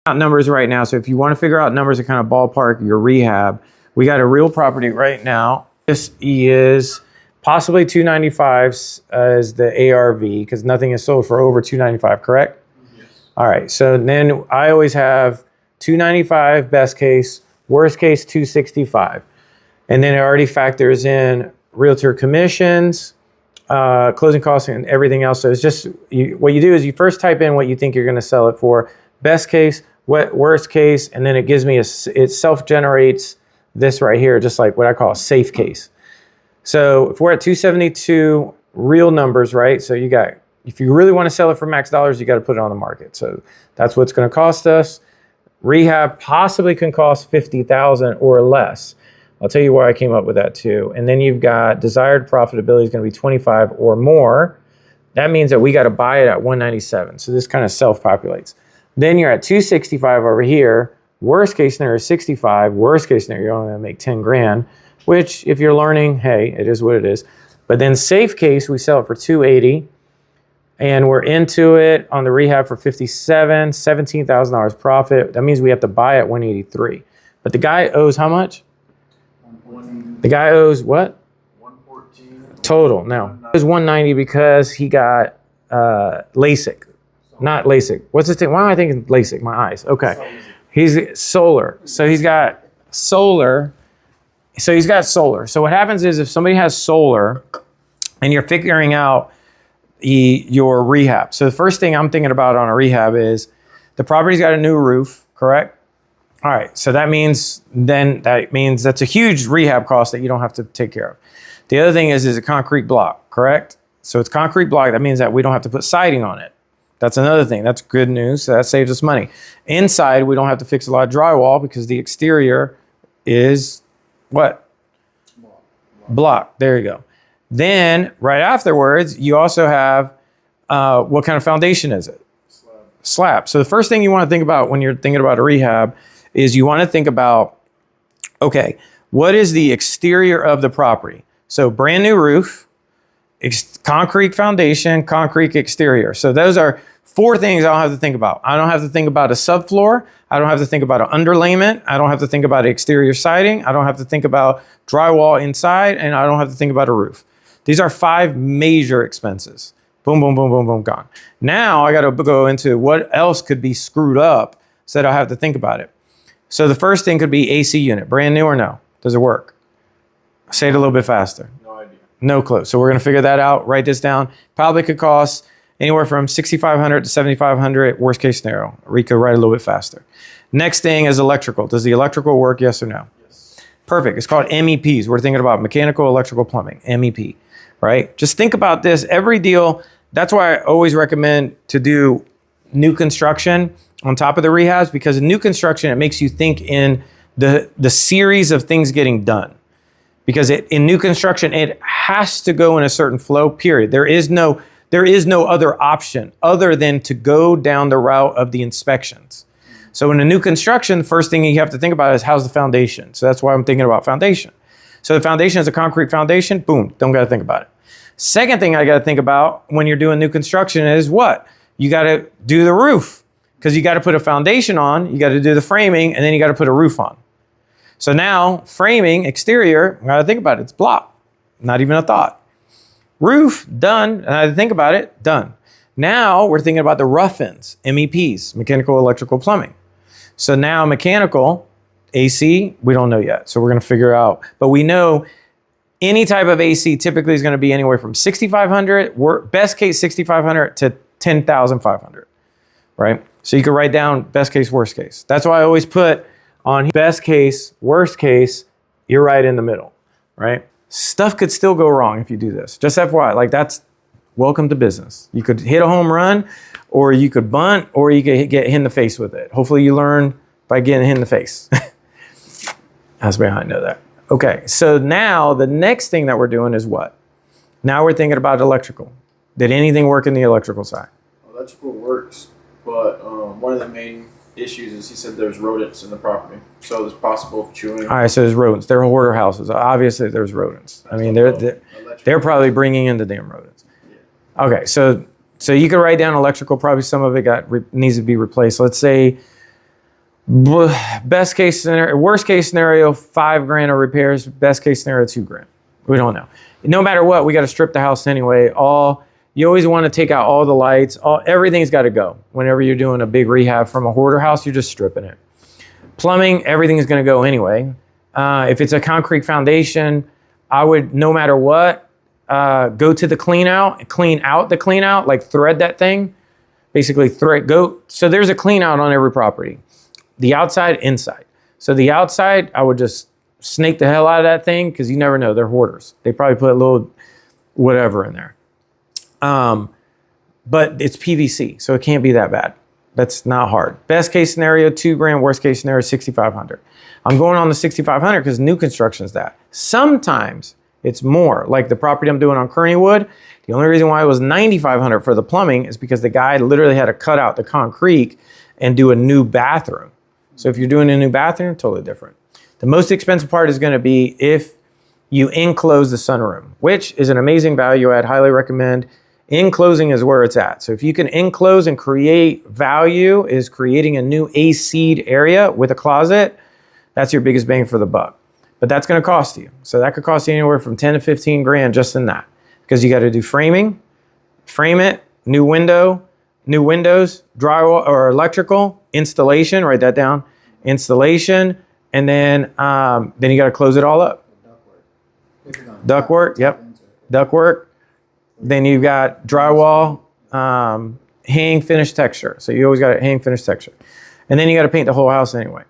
out numbers right now. So if you want to figure out numbers to kind of ballpark your rehab, we got a real property right now. This is possibly 295 as the ARV because nothing is sold for over 295, correct? Yes. All right. So then I always have 295 best case, worst case 265. And then it already factors in realtor commissions, closing costs, and everything else. So it's just, what you do is you first type in what you think you're going to sell it for, best case, worst case, and then it gives me it self-generates this right here, just like what I call a safe case. So if we're at 272 real numbers, right? So you got, if you really want to sell it for max dollars, you got to put it on the market. So that's what's going to cost us. Rehab possibly can cost 50,000 or less. I'll tell you why I came up with that too. And then you've got desired profitability is going to be 25 or more. That means that we got to buy it at 197. So this kind of self-populates. Then you're at 265 over here. Worst case scenario is 65. Worst case scenario, you're only going to make 10 grand, which if you're learning, hey, it is what it is. But then safe case, we sell it for 280. And we're into it on the rehab for 57, $17,000 profit. That means we have to buy at 183. But the guy owes how much? The guy owes what? 114. Total. Now, it was 190 because he got LASIK. Not LASIK. What's this thing? Why am I thinking LASIK? My eyes. Okay. He's solar. So he's got solar. So what happens is if somebody has solar and you're figuring out your rehab. So the first thing I'm thinking about on a rehab is the property's got a new roof, correct? All right. So that means that's a huge rehab cost that you don't have to take care of. The other thing is a concrete block, correct? So it's concrete block. That means that we don't have to put siding on it. That's another thing. That's good news. So that saves us money. Inside, we don't have to fix a lot of drywall because the exterior is what? Block. There you go. Then right afterwards, you also have what kind of foundation is it? Slab. So the first thing you want to think about when you're thinking about a rehab is you want to think about, okay, what is the exterior of the property? So brand new roof, concrete foundation, concrete exterior. So those are 4 things I don't have to think about. I don't have to think about a subfloor. I don't have to think about an underlayment. I don't have to think about exterior siding. I don't have to think about drywall inside, and I don't have to think about a roof. These are 5 major expenses. Boom, boom, boom, boom, boom, gone. Now I got to go into what else could be screwed up so that I have to think about it. So the first thing could be AC unit, brand new or no? Does it work? Say it a little bit faster. No idea. No clue. So we're going to figure that out. Write this down. Probably could cost anywhere from $6,500 to $7,500. Worst case scenario. We could write a little bit faster. Next thing is electrical. Does the electrical work? Yes or no? Yes. Perfect. It's called MEPs. We're thinking about mechanical, electrical, plumbing. MEP. Right? Just think about this. Every deal. That's why I always recommend to do new construction on top of the rehabs, because in new construction, it makes you think in the series of things getting done. Because in new construction, it has to go in a certain flow, period. There is no other option other than to go down the route of the inspections. So in a new construction, the first thing you have to think about is how's the foundation. So that's why I'm thinking about foundation. So the foundation is a concrete foundation, boom, don't got to think about it. Second thing I got to think about when you're doing new construction is what? You got to do the roof, because you got to put a foundation on, you got to do the framing, and then you got to put a roof on. So now framing, exterior, I got to think about it. It's block, not even a thought. Roof, done, and I had to think about it, done. Now we're thinking about the rough ends, MEPs, mechanical, electrical, plumbing. So now mechanical, AC, we don't know yet. So we're going to figure out, but we know any type of AC typically is going to be anywhere from 6,500, best case 6,500 to 10,500, right? So you can write down best case, worst case. That's why I always put on best case, worst case, you're right in the middle, right? Stuff could still go wrong if you do this. Just FYI, like that's welcome to business. You could hit a home run, or you could bunt, or you could get hit in the face with it. Hopefully you learn by getting hit in the face. That's behind, know that. Okay, so now the next thing that we're doing is what? Now we're thinking about electrical. Did anything work in the electrical side? Electrical works, but one of the main issues is he said there's rodents in the property, so there's possible chewing. All right, so there's rodents. They're hoarder houses. Obviously, there's rodents. I mean, they're probably bringing in the damn rodents. Yeah. Okay, so you could write down electrical. Probably some of it needs to be replaced. Let's say Best case scenario, worst case scenario, $5,000 of repairs. Best case scenario, $2,000. We don't know. No matter what, we got to strip the house anyway. You always want to take out all the lights. Everything's got to go. Whenever you're doing a big rehab from a hoarder house, you're just stripping it. Plumbing, everything is going to go anyway. If it's a concrete foundation, I would, no matter what, go to the clean out, like thread that thing. Basically go. So there's a clean out on every property. The outside, inside. So the outside, I would just snake the hell out of that thing because you never know. They're hoarders. They probably put a little whatever in there. But it's PVC, so it can't be that bad. That's not hard. Best case scenario, $2,000. Worst case scenario, $6,500. I'm going on the $6,500 because new construction's that. Sometimes it's more. Like the property I'm doing on Kearneywood, the only reason why it was $9,500 for the plumbing is because the guy literally had to cut out the concrete and do a new bathroom. So if you're doing a new bathroom, totally different. The most expensive part is going to be if you enclose the sunroom, which is an amazing value add. Highly recommend. Enclosing is where it's at. So if you can enclose and create value, is creating a new AC'd area with a closet, that's your biggest bang for the buck. But that's going to cost you. So that could cost you anywhere from 10 to 15 grand just in that, because you got to do framing, frame it, new windows, drywall or electrical, installation, write that down, installation, and then you got to close it all up. Ductwork, yep, ductwork. Then you've got drywall, hang finish texture. So you always got a hang finish texture. And then you got to paint the whole house anyway,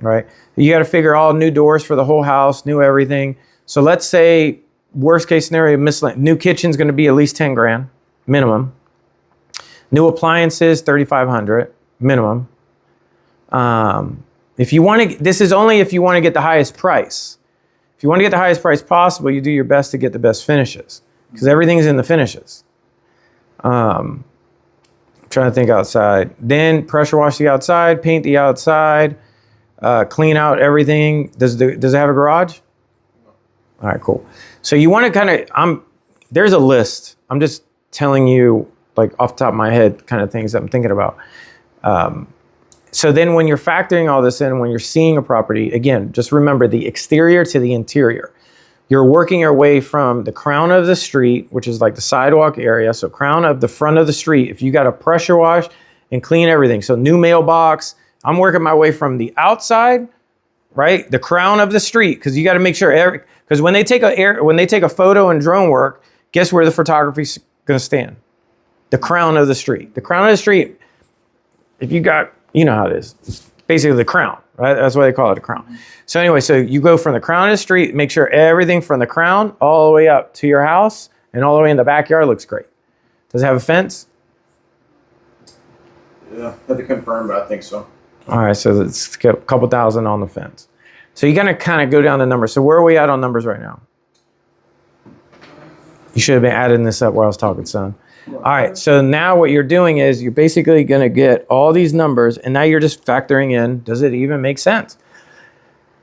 right? You got to figure all new doors for the whole house, new everything. So let's say worst case scenario, new kitchen's going to be at least 10 grand minimum. New appliances, 3,500 minimum. If you want to, this is only if you want to get the highest price. If you want to get the highest price possible, you do your best to get the best finishes, because everything's in the finishes. I'm trying to think outside. Then pressure wash the outside, paint the outside, clean out everything. Does it have a garage? All right, cool. So you want to there's a list. I'm just telling you, like off the top of my head, kind of things that I'm thinking about. So then when you're factoring all this in, when you're seeing a property, again, just remember the exterior to the interior. You're working your way from the crown of the street, which is like the sidewalk area. So crown of the front of the street, if you got to pressure wash and clean everything. So new mailbox, I'm working my way from the outside, right? The crown of the street, because you got to make sure, because when they take a photo and drone work, guess where the photography's going to stand? The crown of the street. The crown of the street, if you got, you know how it is. It's basically the crown, right? That's why they call it a crown. So anyway, so you go from the crown of the street, make sure everything from the crown all the way up to your house and all the way in the backyard looks great. Does it have a fence? Yeah, I have to confirm, but I think so. All right, so it's a couple thousand on the fence. So you're going to kind of go down the numbers. So where are we at on numbers right now? You should have been adding this up while I was talking, son. All right, so now what you're doing is you're basically going to get all these numbers, and now you're just factoring in, does it even make sense?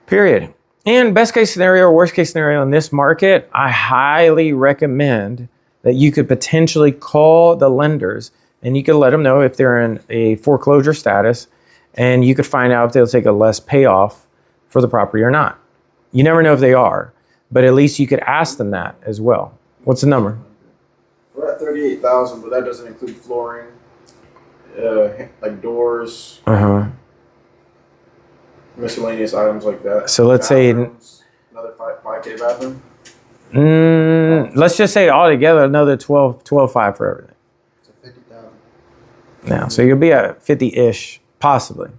Period. And best case scenario or worst case scenario in this market, I highly recommend that you could potentially call the lenders and you could let them know if they're in a foreclosure status, and you could find out if they'll take a less payoff for the property or not. You never know if they are, but at least you could ask them that as well. What's the number? We're at 38,000, but that doesn't include flooring, like doors, miscellaneous items like that. So let's say another 5K bathroom. Let's just say altogether another 12.5 for everything. So 50,000. Now, so you'll be at 50-ish, possibly.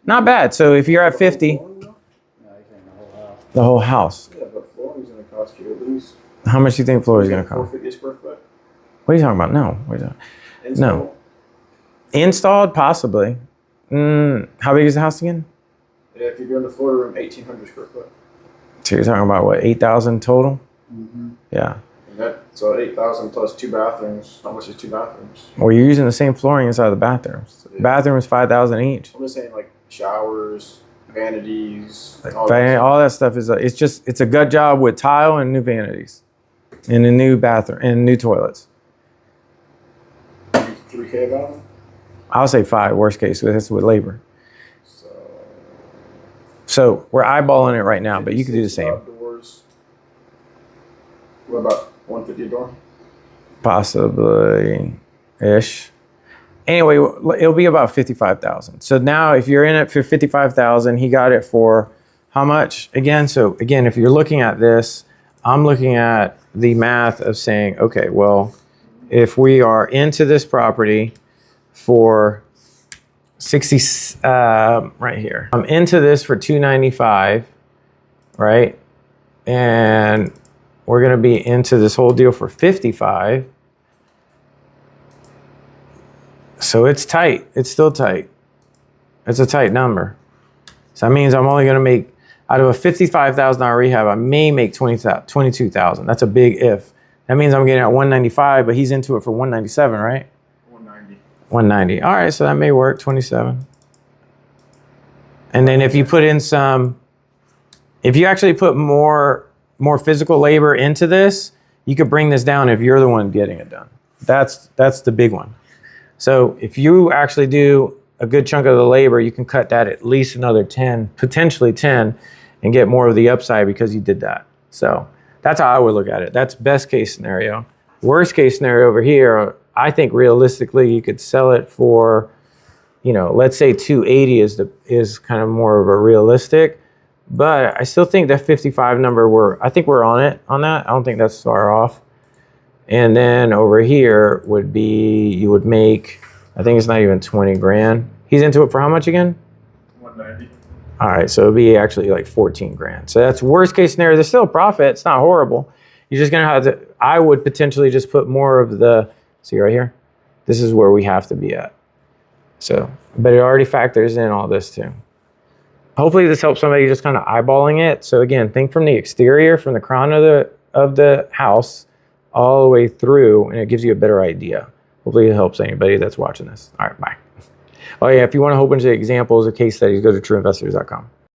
Not bad. So if you're at 50, the whole house. Yeah, but flooring's going to cost you at least. How much do you think floor is going to cost? 450 square foot. What are you talking about? No. What are you talking? Installed? No. Installed, possibly. How big is the house again? Yeah, if you're doing the floor room, 1,800 square foot. So you're talking about what, 8,000 total? Mm-hmm. Yeah. So 8,000 plus 2 bathrooms. How much is 2 bathrooms? Well, you're using the same flooring inside the bathrooms. Yeah. Bathrooms 5,000 each. I'm just saying, like showers, vanities, All that stuff is it's a gut job with tile and new vanities, and a new bathroom and new toilets. 3K bathroom. I'll say 5, worst case. That's with labor. So So we're eyeballing it right now, but you could do the same. Doors. What about 150 a door? Possibly ish. Anyway, it'll be about 55,000. So now if you're in it for 55,000, he got it for how much again? So again, if you're looking at this, I'm looking at the math of saying, okay, well, if we are into this property for 60, right here, I'm into this for 295, right? And we're going to be into this whole deal for 55. So it's tight. It's still tight. It's a tight number. So that means I'm only going to make, out of a $55,000 rehab, I may make 22,000. That's a big if. That means I'm getting at 195, but he's into it for 197, right? 190. 190. All right, so that may work, 27. And then if you put in some, if you actually put more physical labor into this, you could bring this down if you're the one getting it done. That's the big one. So if you actually do a good chunk of the labor, you can cut that at least another 10, potentially 10, and get more of the upside because you did that. So that's how I would look at it. That's best case scenario. Worst case scenario over here, I think realistically you could sell it for, you know, let's say 280 is kind of more of a realistic, but I still think that 55 number, I think we're on it on that. I don't think that's far off. And then over here would be, you would make, I think it's not even 20 grand. He's into it for how much again? 190. All right, so it'd be actually like 14 grand. So that's worst case scenario. There's still a profit. It's not horrible. You're just gonna have to, I would potentially just put more of the, see right here? This is where we have to be at. So, but it already factors in all this too. Hopefully this helps somebody just kind of eyeballing it. So again, think from the exterior, from the crown of the house, all the way through, and it gives you a better idea. Hopefully it helps anybody that's watching this. All right, bye. Oh yeah, if you want a whole bunch of examples of case studies, go to trueinvestors.com.